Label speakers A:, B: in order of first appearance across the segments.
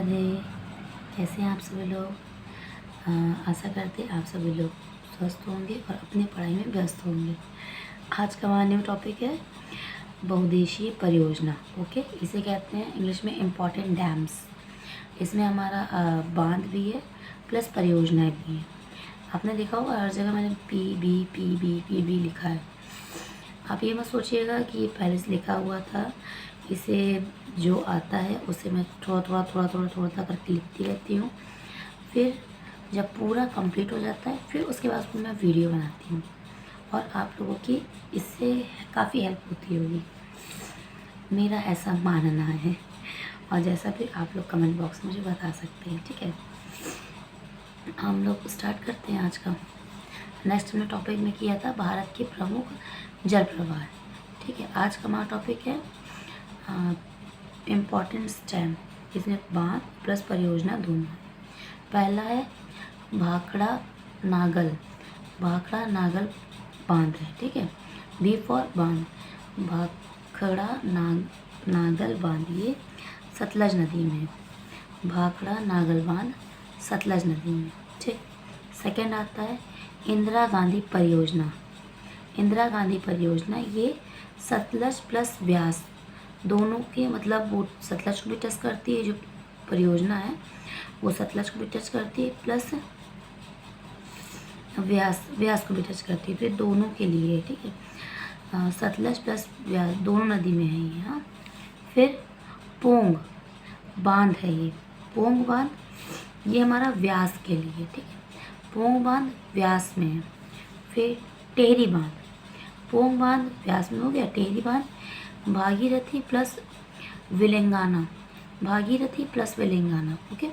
A: राधे। कैसे हैं आप सभी लोग? आशा करते हैं आप सभी लोग स्वस्थ होंगे और अपनी पढ़ाई में व्यस्त होंगे। आज का हमारा न्यू टॉपिक है बहुउद्देशीय परियोजना। ओके, इसे कहते हैं इंग्लिश में इम्पॉर्टेंट डैम्स। इसमें हमारा बांध भी है प्लस परियोजनाएं भी हैं। आपने देखा होगा हर जगह मैंने पी बी लिखा है। आप ये मत सोचिएगा कि ये पहले से लिखा हुआ था। इसे जो आता है उसे मैं थोड़ा करके लिखती रहती हूँ। फिर जब पूरा कंप्लीट हो जाता है फिर उसके बाद उसमें मैं वीडियो बनाती हूँ और आप लोगों की इससे काफ़ी हेल्प होती होगी, मेरा ऐसा मानना है। और जैसा भी आप लोग कमेंट बॉक्स में मुझे बता सकते हैं। ठीक है, हम लोग स्टार्ट करते हैं आज का। नेक्स्ट हमने टॉपिक में किया था भारत के प्रमुख जल प्रवाह। ठीक है, आज का हमारा टॉपिक है इम्पॉर्टेंट डैम। इसमें बांध प्लस परियोजना दोनों है। पहला है भाखड़ा नागल बांध है। ठीक है, बी फॉर बांध, भाखड़ा नागल बांध, ये सतलज नदी में, भाखड़ा नागल बांध सतलज नदी में। ठीक, सेकंड आता है इंदिरा गांधी परियोजना, ये सतलज प्लस ब्यास दोनों के, मतलब वो सतलज को भी टच करती है, जो परियोजना है वो सतलज को भी टच करती है प्लस व्यास को भी टच करती है, तो ये दोनों के लिए है। ठीक है, सतलज प्लस व्यास दोनों नदी में है ये। हाँ, फिर पोंग बांध है, ये पोंग बांध ये हमारा व्यास के लिए। ठीक है, पोंग बांध व्यास में है। फिर टेहरी बांध, पोंग बांध व्यास में हो गया, टेहरी बांध भागीरथी प्लस विलंगाना, ओके।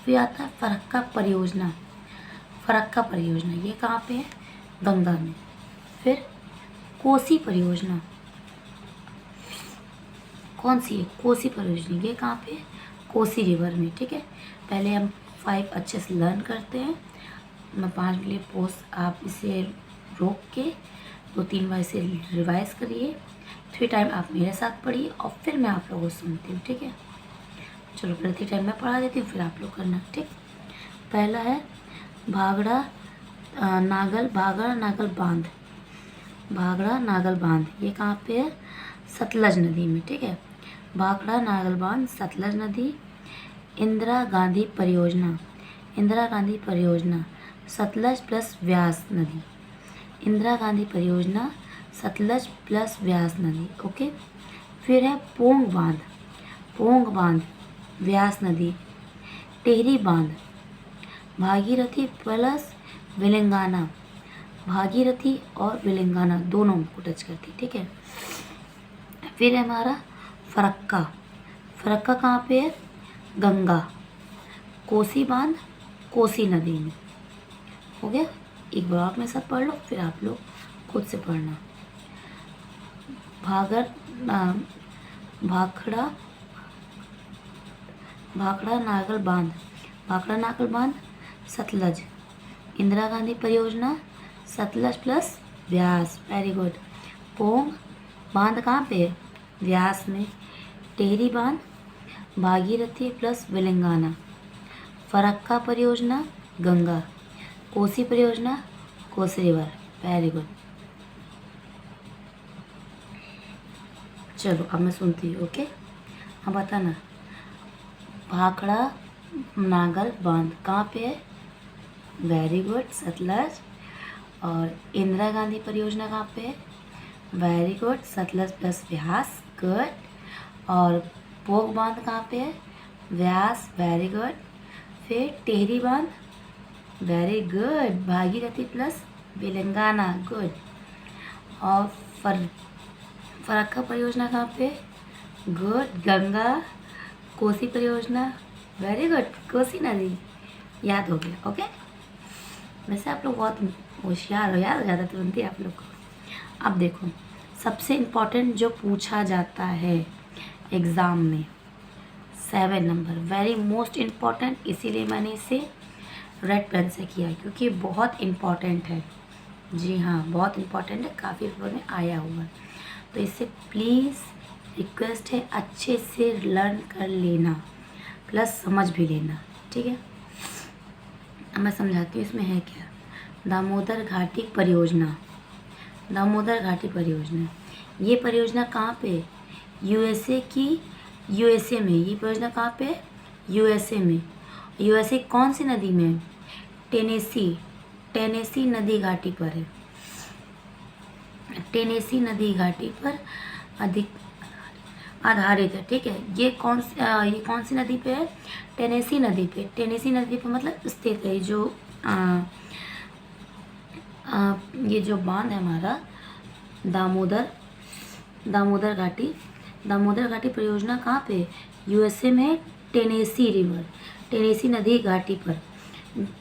A: फिर आता है फरक्का परियोजना, ये कहाँ पे है? गंगा में। फिर कोसी परियोजना, कौन सी है? कोसी परियोजना, ये कहाँ पे है? कोसी रिवर में। ठीक है, पहले हम 5 अच्छे से लर्न करते हैं। मैं 5 के लिए पोस्ट, आप इसे रोक के 2-3 बार इसे रिवाइज करिए, 3 टाइम आप मेरे साथ पढ़िए और फिर मैं आप लोगों को सुनती हूँ। ठीक है, चलो पहले 3 टाइम मैं पढ़ा देती हूँ, फिर आप लोग करना। ठीक, पहला है भाखड़ा नागल बांध, ये कहाँ पे है? सतलज नदी में। ठीक है, भाखड़ा नागल बांध सतलज नदी। इंदिरा गांधी परियोजना सतलज प्लस व्यास नदी, ओके। फिर है पोंग बांध व्यास नदी। टेहरी बांध भागीरथी प्लस विलंगाना, भागीरथी और विलंगाना दोनों को टच करती। ठीक है, फिर है हमारा फरक्का कहाँ पे है? गंगा। कोसी बांध कोसी नदी में, हो गया। एक बार आप मेरे साथ पढ़ लो, फिर आप लोग खुद से पढ़ना। भाखड़ा नागल बांध सतलज। इंदिरा गांधी परियोजना सतलज प्लस व्यास, वेरी गुड। पोंग बांध कहाँ पे है? व्यास में। टेहरी बांध भागीरथी प्लस विलंगाना। फरक्का परियोजना गंगा। कोसी परियोजना कोसी रिवर, वेरी गुड। चलो अब मैं सुनती हूँ, ओके। हाँ, बताना। भाखड़ा नागल बांध कहाँ पे है? Very good, Sutlej. और इंदिरा गांधी परियोजना कहाँ पे है? Very good, Sutlej plus Beas, good. और पोंग बांध कहाँ पे है? Beas, very good. फिर टेहरी बांध, very good, Bhagirathi plus Bhilangana, good. और फरक्का परियोजना कहाँ पे? गुड, गंगा। कोसी परियोजना, वेरी गुड, कोसी नदी, याद हो गया, ओके। वैसे आप लोग बहुत होशियार हो, याद हो जाता तुरंत ही आप लोग को। अब देखो, सबसे इम्पोर्टेंट जो पूछा जाता है एग्ज़ाम में 7 नंबर, वेरी मोस्ट इम्पॉर्टेंट, इसीलिए मैंने इसे रेड पेन से किया क्योंकि बहुत इम्पॉर्टेंट है। जी हाँ, बहुत इम्पॉर्टेंट है, काफ़ी पेपर में आया हुआ है। तो इसे प्लीज़ रिक्वेस्ट है अच्छे से लर्न कर लेना प्लस समझ भी लेना, ठीक है। अब मैं समझाती हूँ इसमें है क्या। दामोदर घाटी परियोजना, दामोदर घाटी परियोजना, ये परियोजना कहाँ पे? यूएसए की, यूएसए में। ये परियोजना कहाँ पे? यूएसए में। यूएसए कौन सी नदी में? टेनेसी, टेनेसी नदी घाटी पर है। टेनेसी नदी घाटी पर अधिक आधारित है, ठीक है। ये कौन सी नदी पे है? टेनेसी नदी पे। टेनेसी नदी पे मतलब स्थित है जो ये जो बांध है हमारा दामोदर, दामोदर घाटी, दामोदर घाटी परियोजना कहाँ पे? यूएसए में टेनेसी रिवर, टेनेसी नदी घाटी पर,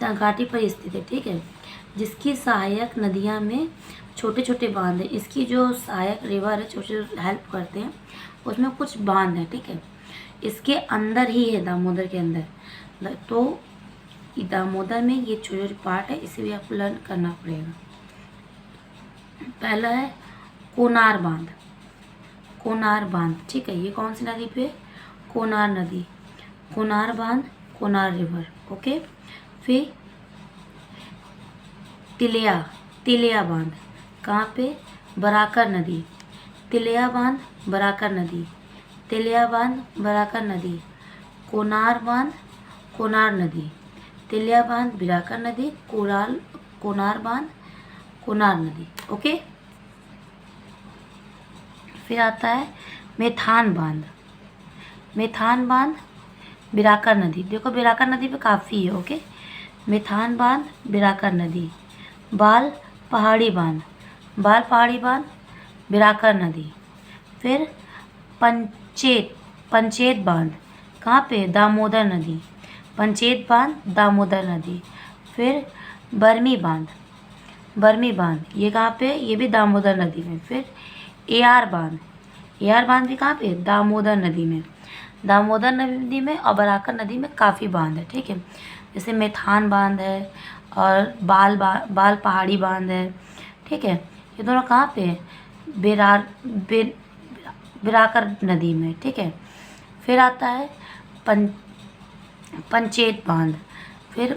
A: घाटी पर स्थित है, ठीक है। जिसकी सहायक नदियाँ में छोटे छोटे बांध है। इसकी जो सहायक रिवर है, छोटे छोटे हेल्प करते हैं, उसमें कुछ बांध है, ठीक है। इसके अंदर ही है, दामोदर के अंदर। तो दामोदर में ये छोटे छोटे पार्ट है, इसे भी आपको लर्न करना पड़ेगा। पहला है कोनार बांध, कोनार बांध, ठीक है। ये कौन सी नदी पे? कोनार नदी, कोनार बांध, कोनार रिवर, ओके। फिर तिलिया, तिलिया बांध कहाँ पे? बराकर नदी, तिलिया बांध, बराकर नदी, तिलिया बांध, बराकर नदी। कोनार बांध, कोनार नदी, तिलिया बांध, बराकर नदी, कोनार बांध, कोनार नदी, ओके। फिर आता है मेथान बांध, मेथान बांध, बिराकर नदी। देखो बिराकर नदी पे काफ़ी है, ओके। मेथान बांध, बिराकर नदी। बाल पहाड़ी बांध, बाल पहाड़ी बांध, बिराकर नदी। फिर पंचेत, पंचेत बांध कहाँ पे? दामोदर नदी, पंचेत बांध, दामोदर नदी। फिर बर्मी बांध, बर्मी बांध ये कहाँ पे? ये भी दामोदर नदी में। फिर एआर बांध, एआर बांध भी कहाँ पे? दामोदर नदी में, दामोदर नदी में। और बराकर नदी में काफ़ी बांध है, ठीक है। जैसे मेथान बांध है और बाल पहाड़ी बांध है, ठीक है। ये दोनों कहाँ पे है? बिराकर नदी में, ठीक है। फिर आता है पंचेत बांध, फिर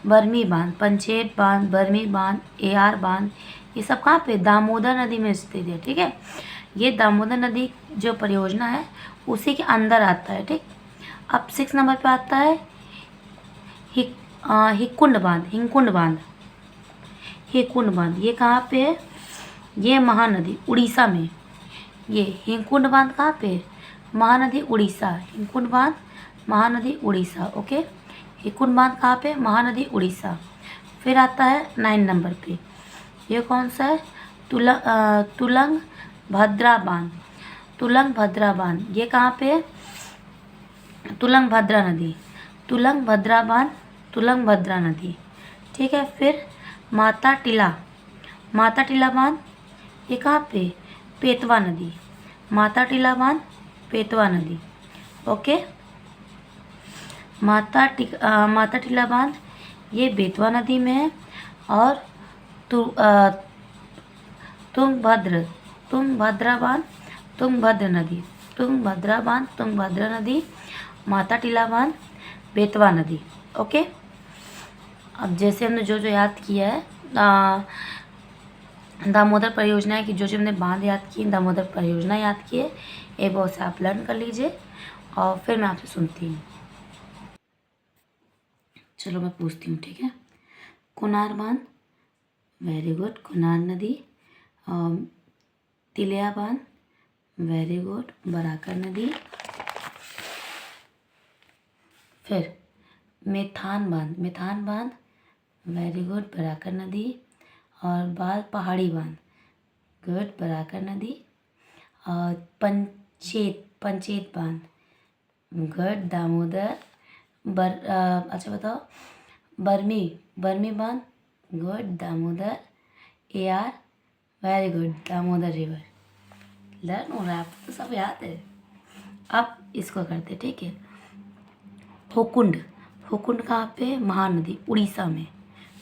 A: बर्मी बांध, पंचेत बांध, बर्मी बांध, एआर बांध, ये सब कहाँ पे? दामोदर नदी में स्थित है, ठीक है। ये दामोदर नदी जो परियोजना है उसी के अंदर आता है, ठीक। अब 6 नंबर पे आता है हिक्कुंड बांध, हिंकुंड बांध, हिक्कुंड बांध। ये कहाँ पे है? ये महानदी उड़ीसा में। ये हिंकुंड बांध कहाँ पे? महानदी उड़ीसा, हिंकुंड बांध, महानदी उड़ीसा, ओके। हिक्कुंड बांध कहाँ पे? महानदी उड़ीसा। फिर आता है 9 नंबर पे, ये कौन सा है? तुलंग भद्रा बांध, तुलंग भद्रा बांध। ये कहाँ पे है? तुलंग भद्रा नदी, तुलंग भद्रा बांध, तुलंग भद्रा नदी, ठीक है। फिर माता टीला, माता टीला बांध, ये कहाँ पे? पेतवा नदी, माता टीला बांध, पेतवा नदी, ओके। माता टीला बांध ये बेतवा नदी में है। और तुंगभद्रा बांध, तुंगभद्रा नदी, तुंगभद्रा बांध, तुंगभद्रा नदी, माता टीला बांध, बेतवा नदी, ओके। अब जैसे हमने जो जो याद किया है दामोदर परियोजना की, जो जो हमने बांध याद किए, दामोदर परियोजना याद किए, एक बार से आप लर्न कर लीजिए और फिर मैं आपसे सुनती हूँ। चलो मैं पूछती हूँ, ठीक है। कोनार बांध, वेरी गुड, कोनार नदी। तिलिया बांध, वेरी गुड, बराकर नदी। फिर मेथान बांध, मेथान बांध, वेरी गुड, बराकर नदी। और बाल पहाड़ी बांध, गुड, बराकर नदी। और पंचेत बांध, गुड, दामोदर। अच्छा बताओ, बर्मी बांध, good, Damodar. AR, very good, Damodar river. Learn हो रहा है आपको, तो सब याद है। अब इसको करते, ठीक है। हुकुंड, हुकुंड कहाँ पे? महानदी उड़ीसा में,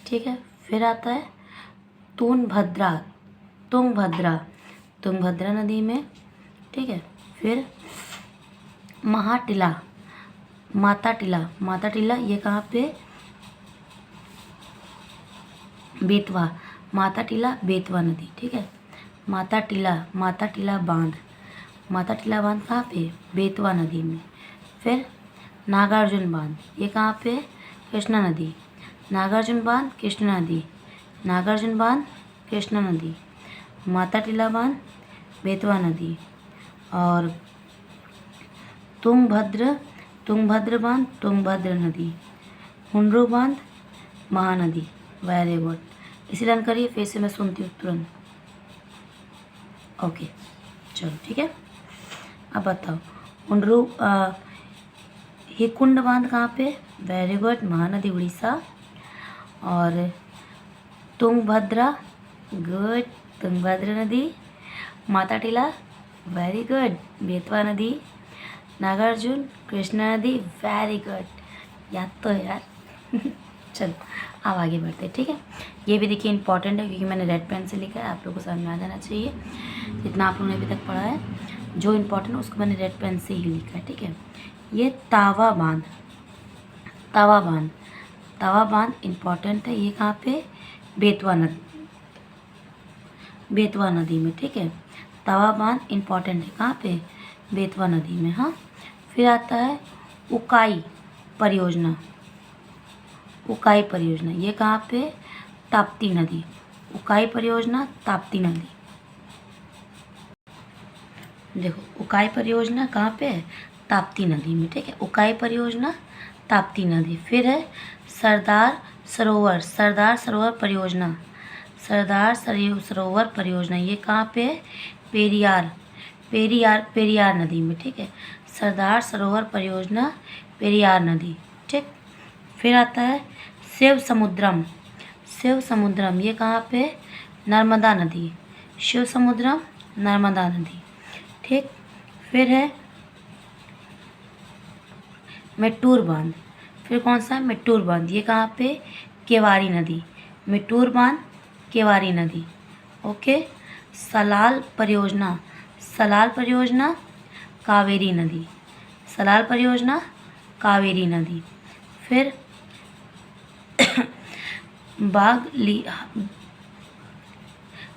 A: ठीक है। फिर आता है तुंगभद्रा, तुंगभद्रा, तुंगभद्रा नदी में, ठीक है। फिर महाटिला, माता टिला ये कहाँ पे, बेतवा, माता टिला बेतवा नदी, ठीक है। माता टिला बांध कहाँ पे, बेतवा नदी में। फिर नागार्जुन बांध, ये कहाँ पे, कृष्णा नदी, नागार्जुन बांध कृष्णा नदी, माता टिला बांध बेतवा नदी, और तुंगभद्र बांध तुंगभद्र नदी, हुंडरू बांध महानदी। Very good. इसी लर्न करिए, फिर से मैं सुनती हूँ तुरंत। ओके, चलो ठीक है। अब बताओ, हुंडरू हिकुंड बांध कहाँ पे, वेरी गुड, महानदी उड़ीसा। और तुंगभद्रा, गुड, तुंगभद्रा नदी। माता टिला, वेरी गुड, बेतवा नदी। नागार्जुन कृष्णा नदी, वेरी गुड, याद तो है यार। चलो अब आगे बढ़ते हैं, ठीक है। ये भी देखिए इंपॉर्टेंट है, क्योंकि मैंने रेड पेन से लिखा है, आप लोगों को समझ में आ जाना चाहिए। जितना आप लोगों ने अभी तक पढ़ा है, जो इम्पोर्टेंट है उसको मैंने रेड पेन से ही लिखा है, ठीक है। ये तावा बांध इम्पॉर्टेंट है। ये कहाँ पे, बेतवा नदी में, ठीक है। तावा बांध इम्पॉर्टेंट है, कहाँ पे, बेतवा नदी में, हाँ। फिर आता है उकाई परियोजना, ये कहाँ पे, ताप्ती नदी, उकाई परियोजना ताप्ती नदी। देखो, उकाई परियोजना कहाँ पे है, ताप्ती नदी में, ठीक है। उकाई परियोजना ताप्ती नदी। फिर है सरदार सरोवर परियोजना, ये कहाँ पे है, पेरियार नदी में, ठीक है। सरदार सरोवर परियोजना पेरियार नदी, ठीक। फिर आता है शिव समुद्रम, ये कहाँ पे, नर्मदा नदी, शिव समुद्रम नर्मदा नदी, ठीक। फिर है मेट्टूर बांध, फिर कौन सा है, मेट्टूर बांध, ये कहाँ पे, केवारी नदी, मेट्टूर बांध केवारी नदी, ओके। सलाल परियोजना कावेरी नदी, फिर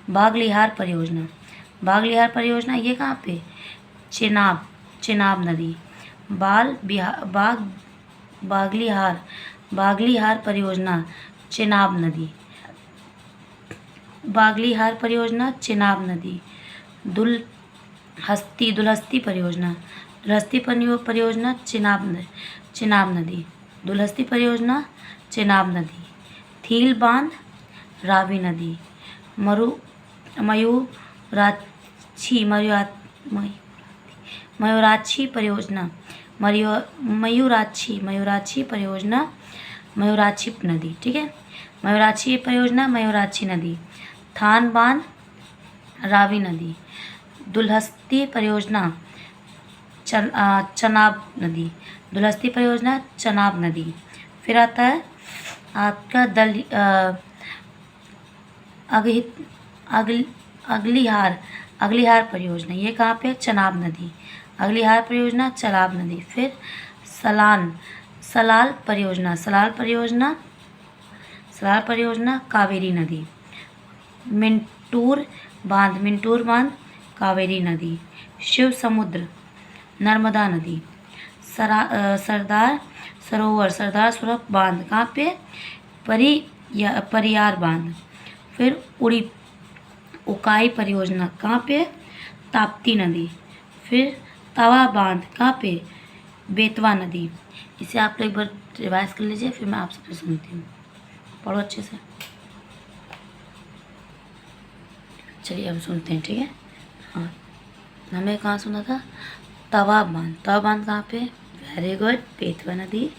A: बागलिहार परियोजना, ये कहाँ पे, चेनाब नदी। बागलिहार परियोजना चेनाब नदी। दुलहस्ती परियोजना चेनाब नदी। थील बांध रावी नदी। मयूराक्षी परियोजना मयूराक्षी नदी, ठीक है। मयूराक्षी परियोजना मयूराक्षी नदी। थान बांध रावी नदी। दुलहस्ती परियोजना चनाब नदी। फिर आता है आपका अग्लिहार परियोजना, ये कहाँ पे, चनाब नदी। अग्लिहार परियोजना चनाब नदी। फिर सलाल परियोजना कावेरी नदी। मिंटूर बांध कावेरी नदी। शिव समुद्र नर्मदा नदी। सरदार सरोवर बांध कहाँ पे, परियार बांध। फिर उकाई परियोजना कहाँ पे, ताप्ती नदी। फिर तवा बांध कहाँ पे, बेतवा नदी। इसे आप लोग एक बार रिवाइज कर लीजिए, फिर मैं आपसे फिर सुनती हूँ, पढ़ो अच्छे से। चलिए अब सुनते हैं, ठीक है। हाँ, हमें कहाँ सुना था, तवा बांध कहाँ पे, वेरी गुड, बेतवा नदी।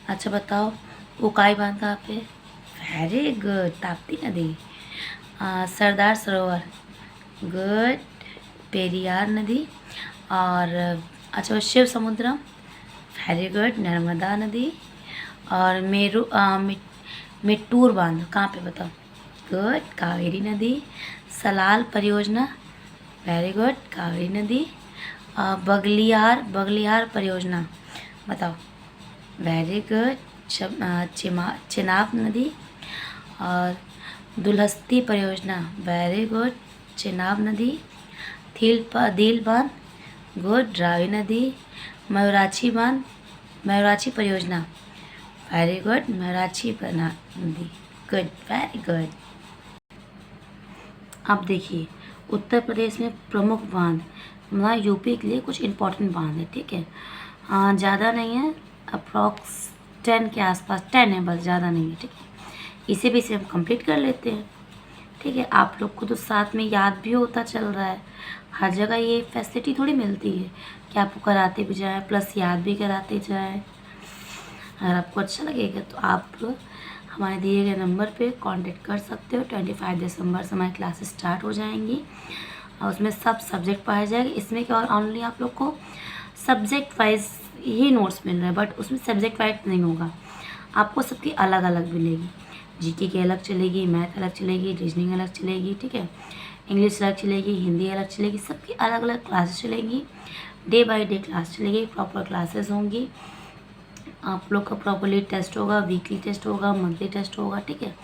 A: अच्छा बताओ, उकाई बांध कहाँ पे, वेरी गुड, ताप्ती नदी। सरदार सरोवर, गुड, पेरियार नदी। और अच्छा, शिव समुद्रम, वेरी गुड, नर्मदा नदी। और मेट्टूर बांध कहाँ पे बताओ, गुड, कावेरी नदी। सलाल परियोजना वेरी गुड, कावेरी नदी। बगलियार परियोजना बताओ। वेरी गुड, चिनाब नदी। और दुलहस्ती परियोजना, वेरी गुड, चिनाब नदी। दील बांध, गुड, रावी नदी। मयूराक्षी परियोजना, वेरी गुड, नदी, गुड, वेरी गुड। अब देखिए, उत्तर प्रदेश में प्रमुख बांध, मतलब यूपी के लिए कुछ इम्पोर्टेंट बांध है, ठीक है। हाँ, ज़्यादा नहीं है, अप्रॉक्स 10 के आसपास, 10 है बस, ज़्यादा नहीं है, ठीक है। इसे भी हम कंप्लीट कर लेते हैं, ठीक है। आप लोग को तो साथ में याद भी होता चल रहा है। हर जगह ये फैसिलिटी थोड़ी मिलती है कि आपको कराते भी जाए प्लस याद भी कराते जाए। अगर आपको अच्छा लगेगा तो आप हमारे दिए गए नंबर पे कांटेक्ट कर सकते हो। 25 दिसंबर से हमारी क्लासेस स्टार्ट हो जाएंगी और उसमें सब सब्जेक्ट पढ़ाए जाएंगे। इसमें क्या, और ऑनली आप लोग को सब्जेक्ट वाइज ही नोट्स मिल रहे हैं, बट उसमें सब्जेक्ट वाइज नहीं होगा, आपको सबकी अलग अलग मिलेगी। जीके की अलग चलेगी, मैथ अलग चलेगी, रीजनिंग अलग चलेगी, ठीक है, इंग्लिश अलग चलेगी, हिंदी अलग चलेगी, सबकी अलग अलग क्लासेस चलेंगी। डे बाय डे क्लास चलेगी, प्रॉपर क्लासेस होंगी। आप लोग का प्रॉपरली टेस्ट होगा, वीकली टेस्ट होगा, मंथली टेस्ट होगा, ठीक है।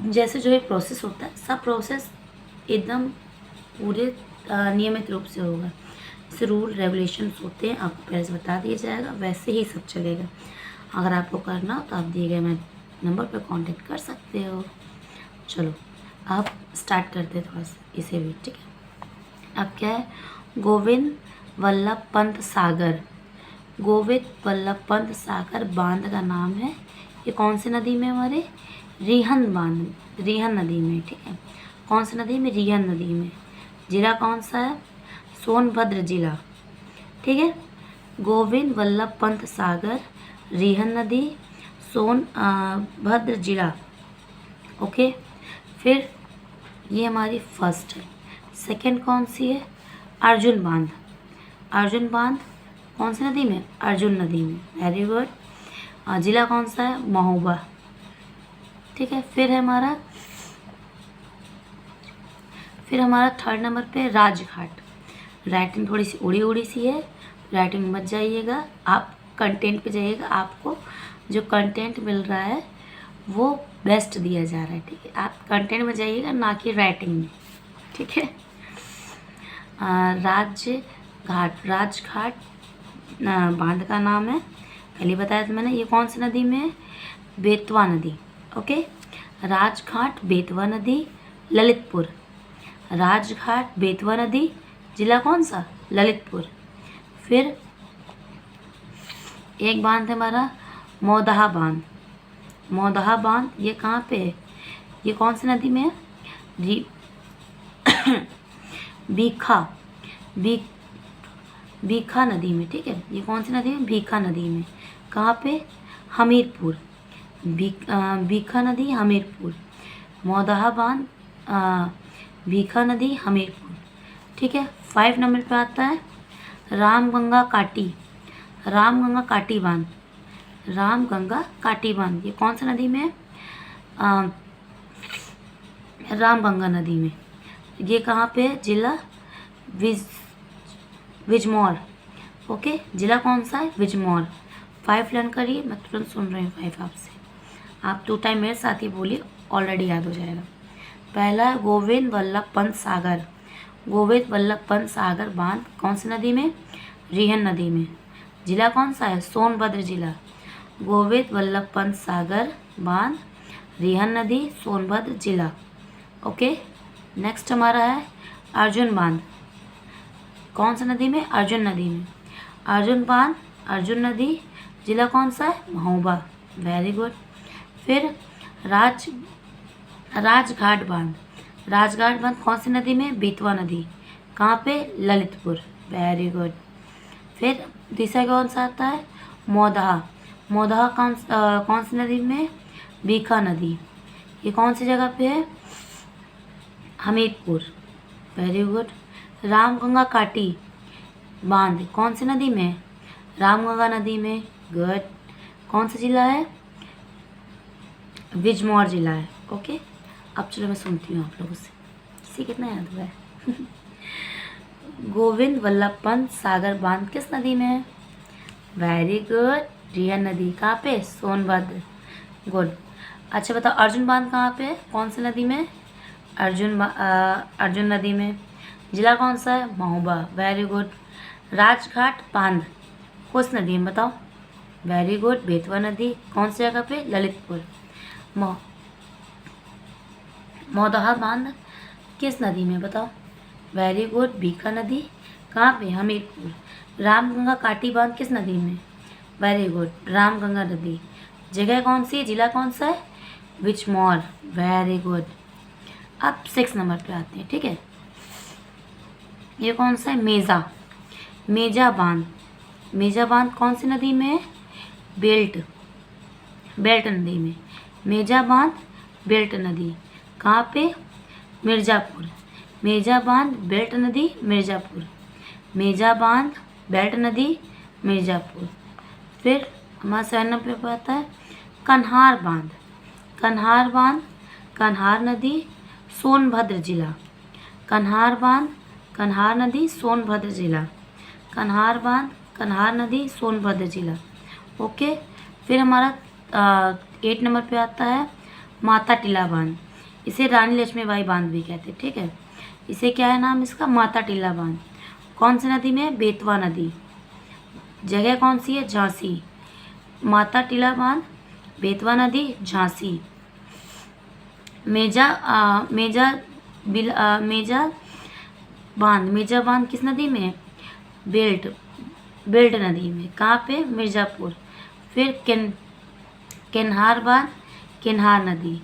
A: जैसे जो ये प्रोसेस होता है, सब प्रोसेस एकदम पूरे नियमित रूप से होगा। जैसे रूल रेगुलेशंस होते हैं, आपको पहले से बता दिया जाएगा, वैसे ही सब चलेगा। अगर आपको करना हो तो आप दिए गए मैं नंबर पर कांटेक्ट कर सकते हो। चलो आप स्टार्ट करते हैं थोड़ा सा इसे भी, ठीक है। अब क्या है, गोविंद वल्लभ पंत सागर। गोविंद वल्लभ पंत सागर बांध का नाम है। ये कौन सी नदी में, हमारे रिहंद बांध, रिहंद नदी में, ठीक है। कौन सी नदी में, रिहंद नदी में। जिला कौन सा है, सोनभद्र जिला, ठीक है। गोविंद वल्लभ पंत सागर, रिहंद नदी, सोनभद्र जिला, ओके। फिर ये हमारी फर्स्ट है। सेकंड कौन सी है, अर्जुन बांध। अर्जुन बांध कौन सी नदी में, अर्जुन नदी में, वेरी गुड। जिला कौन सा है, महोबा, ठीक है। फिर हमारा थर्ड नंबर पे राजघाट। राइटिंग थोड़ी सी उड़ी उड़ी सी है, राइटिंग मत जाइएगा, आप कंटेंट पे जाइएगा। आपको जो कंटेंट मिल रहा है वो बेस्ट दिया जा रहा है, ठीक है। आप कंटेंट में जाइएगा, ना कि राइटिंग में, ठीक है। राजघाट बांध का नाम है, पहले बताया था मैंने। ये कौन सी नदी में है, बेतवा नदी, ओके। राजघाट बेतवा नदी, ललितपुर। राजघाट बेतवा नदी, जिला कौन सा, ललितपुर। फिर एक बांध है हमारा मौदहा बांध। मौदहा बांध ये कहाँ पे है, ये कौन सी नदी में है, भीखा नदी में, ठीक है। ये कौन सी नदी में, भीखा नदी में। कहाँ पे, हमीरपुर। भीखा नदी, हमीरपुर। मौदहा बांध, भीखा नदी, हमीरपुर, ठीक है। 5 नंबर पे आता है रामगंगा काटी। रामगंगा काटी बांध। रामगंगा काटी बांध ये कौन सी नदी में है, रामगंगा नदी में। ये कहाँ पे है, जिला बिजनौर, ओके। जिला कौन सा है, बिजनौर। 5 लर्न करिए, मैं तुरंत सुन रही हूँ 5 आपसे। आप 2 टाइम मेरे साथ ही बोलिए, ऑलरेडी याद हो जाएगा। पहला है गोविंद वल्लभ पंत सागर। गोविंद वल्लभ पंत सागर बांध कौन सी नदी में, रिहंद नदी में। जिला कौन सा है, सोनभद्र जिला। गोविंद वल्लभ पंत सागर बांध, रिहंद नदी, सोनभद्र जिला, ओके। नेक्स्ट हमारा है अर्जुन बांध। कौन सा नदी में, अर्जुन नदी में। अर्जुन बांध, अर्जुन नदी, जिला कौन सा है, महोबा, वेरी गुड। फिर राजघाट बांध। राजघाट बांध कौन सी नदी में, बेतवा नदी। कहाँ पे, ललितपुर, वेरी गुड। फिर तीसरा कौन सा आता है, मौदहा। मौदहा कौन सी नदी में, भीखा नदी। ये कौन सी जगह पे है, हमीरपुर, वेरी गुड। रामगंगा काटी बांध कौन सी नदी में, रामगंगा नदी में, गुड। कौन सा जिला है, बिजनौर जिला है, ओके। अब चलो मैं सुनती हूँ आप लोगों से, कितना याद हुआ है। गोविंद वल्लभ पंत सागर बांध किस नदी में है? वेरी गुड, रिया नदी। कहाँ पे? सोनभद्र। गुड। अच्छा बताओ, अर्जुन बांध कहाँ पे है? कौन सी नदी में? अर्जुन नदी में। जिला कौन सा है? महोबा। Very good. राजघाट बांध किस नदी में बताओ? वेरी गुड, बेतवा नदी। कौन सी जगह पे? ललितपुर। मौदहा बांध किस नदी में बताओ? वेरी गुड, बीका नदी। कहाँ पे? हमीरपुर। रामगंगा काटी बांध किस नदी में? वेरी गुड, रामगंगा नदी। जगह कौन सी है? जिला कौन सा है? बिजनौर। Very good. अब 6 नंबर पे आते हैं, ठीक है। ये कौन सा है? मेजा। मेजा बांध। मेजा बांध कौन सी नदी में है? बेल्ट नदी में। मेजा बांध बेल्ट नदी। कहाँ पे? मिर्ज़ापुर। मेजा बांध बेल्ट नदी, मिर्ज़ापुर। मेजा बांध बेल्ट नदी, मिर्ज़ापुर। फिर हमारा 7 नंबर पे आता है कन्हार बांध। कन्हार बांध कन्हार नदी, सोनभद्र जिला। कन्हार बांध कन्हार नदी, सोनभद्र जिला। कन्हार बांध कन्हार नदी, सोनभद्र जिला। ओके। फिर हमारा 8 नंबर पे आता है माता टीला बांध। इसे रानी लक्ष्मीबाई बांध भी कहते हैं, ठीक है। इसे क्या है नाम इसका? माता टीला बांध। कौन सी नदी में? बेतवा नदी। जगह कौन सी है? झांसी। माता टीला बांध, बेतवा नदी, झांसी। मेजा बांध किस नदी में? बेल्ट नदी में। कहाँ पे? मिर्ज़ापुर। फिर किन्हार बांध किन्हार नदी।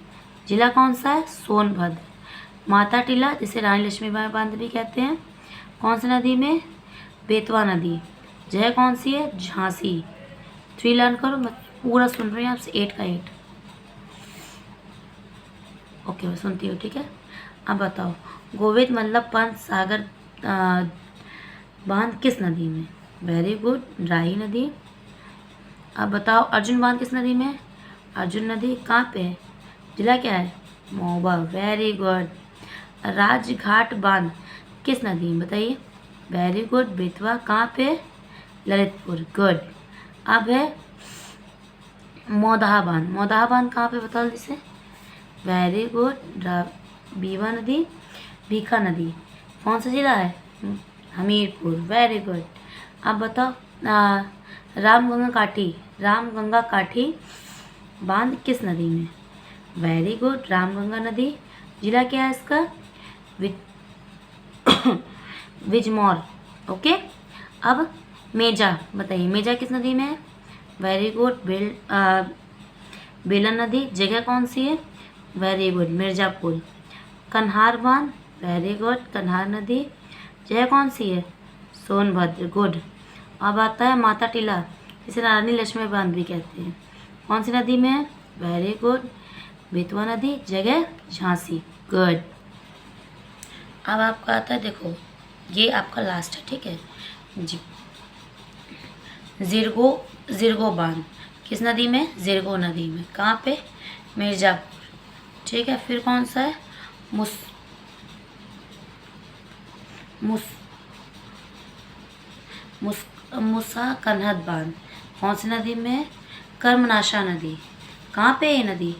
A: जिला कौन सा है? सोनभद्र। माता टीला जिसे रानी लक्ष्मीबाई बांध भी कहते हैं, कौन सी नदी में? बेतवा नदी। जगह कौन सी है? झांसी। 3 लर्न करो, मैं पूरा सुन रही हूँ आपसे 8 का 8। ओके, मैं सुनती हूँ, ठीक है। अब बताओ, गोविंद वल्लभ पंत सागर बांध किस नदी में? वेरी गुड, राही नदी। अब बताओ, अर्जुन बांध किस नदी में? अर्जुन नदी। कहाँ पे है? जिला क्या है? महोबा। Very good. राजघाट बांध किस नदी में बताइए? Very good, Betwa. कहाँ पे? ललितपुर। गुड। अब है मौदहा बांध। मौदहा बांध कहाँ पे बताओ जिसे? वेरी गुड, बीवा नदी, बीखा नदी। कौन सा जिला है? हमीरपुर। Very good. अब बताओ, रामगंगा काठी बांध किस नदी में? वेरी गुड, रामगंगा नदी। जिला क्या है इसका? बिजनौर। ओके। अब मेजा बताइए, मेजा किस नदी में है? वेरी गुड, बेलन नदी। जगह कौन सी है? Very good, Mirzapur. कन्हार बांध, वेरी गुड, कन्हार नदी। जगह कौन सी है? सोनभद्र। गुड। अब आता है माता टीला, जिसे रानी लक्ष्मी बांध भी कहते हैं, कौन सी नदी में है? वेरी गुड, बेतवा नदी। जगह झांसी। गुड। अब आपका आता है, देखो ये आपका लास्ट है, ठीक है जी। जिरगो बांध किस नदी में? जिरगो नदी में। कहाँ पे? मिर्ज़ापुर। ठीक है। फिर कौन सा है? मुसा कन्हद बांध कौन सी नदी में? कर्मनाशा नदी। कहाँ पे ये नदी?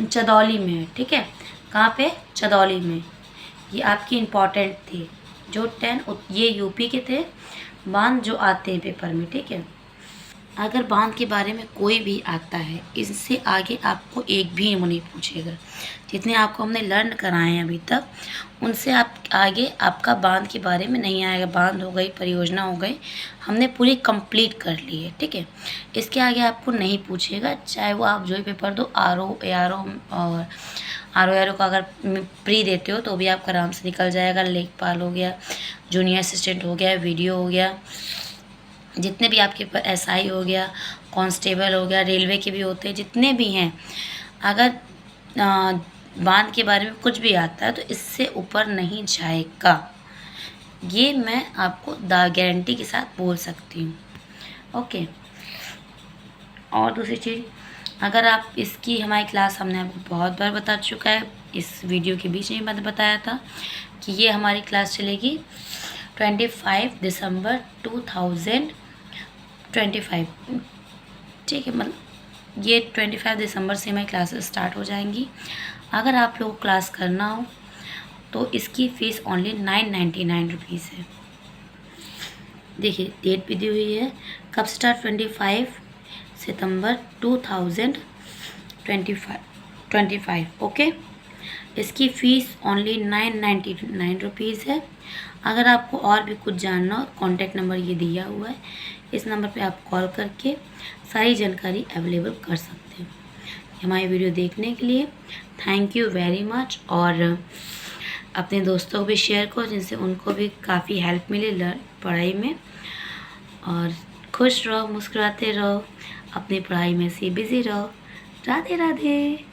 A: चदौली में है, ठीक है। कहाँ पे? चदौली में। ये आपकी इम्पॉर्टेंट थी, जो 10 ये यूपी के थे बांध जो आते हैं पेपर में, ठीक है। अगर बांध के बारे में कोई भी आता है, इससे आगे आपको एक भी नहीं पूछेगा। जितने आपको हमने लर्न कराए हैं अभी तक, उनसे आप आगे आपका बांध के बारे में नहीं आएगा। बांध हो गई, परियोजना हो गई, हमने पूरी कंप्लीट कर ली है, ठीक है। इसके आगे आपको नहीं पूछेगा, चाहे वो आप जो भी पेपर दो, आर ओ और आर का अगर प्री देते हो तो भी आपका आराम से निकल जाएगा। लेखपाल हो गया, जूनियर असिस्टेंट हो गया, वीडियो हो गया, जितने भी आपके एसआई हो गया, कांस्टेबल हो गया, रेलवे के भी होते हैं, जितने भी हैं, अगर बांध के बारे में कुछ भी आता है तो इससे ऊपर नहीं जाएगा। ये मैं आपको गारंटी के साथ बोल सकती हूँ। ओके। और दूसरी चीज़, अगर आप इसकी हमारी क्लास हमने आपको बहुत बार बता चुका है, इस वीडियो के बीच में मैंने बताया था कि ये हमारी क्लास चलेगी 25 दिसंबर 2025। ठीक है, मतलब ये 25 दिसंबर से हमारी क्लासेस स्टार्ट हो जाएंगी। अगर आप लोग को क्लास करना हो तो इसकी फ़ीस ओनली 999 रुपीज़ है। देखिए डेट भी दी हुई है, कब स्टार्ट, 25 सितंबर 2025। ओके, इसकी फ़ीस ओनली 999 रुपीज़ है। अगर आपको और भी कुछ जानना हो, कॉन्टैक्ट नंबर ये दिया हुआ है, इस नंबर पे आप कॉल करके सारी जानकारी अवेलेबल कर सकते हो। हमारी वीडियो देखने के लिए थैंक यू वेरी मच, और अपने दोस्तों को भी शेयर करो जिनसे उनको भी काफ़ी हेल्प मिले पढ़ाई में। और खुश रहो, मुस्कुराते रहो, अपनी पढ़ाई में से बिज़ी रहो। राधे राधे।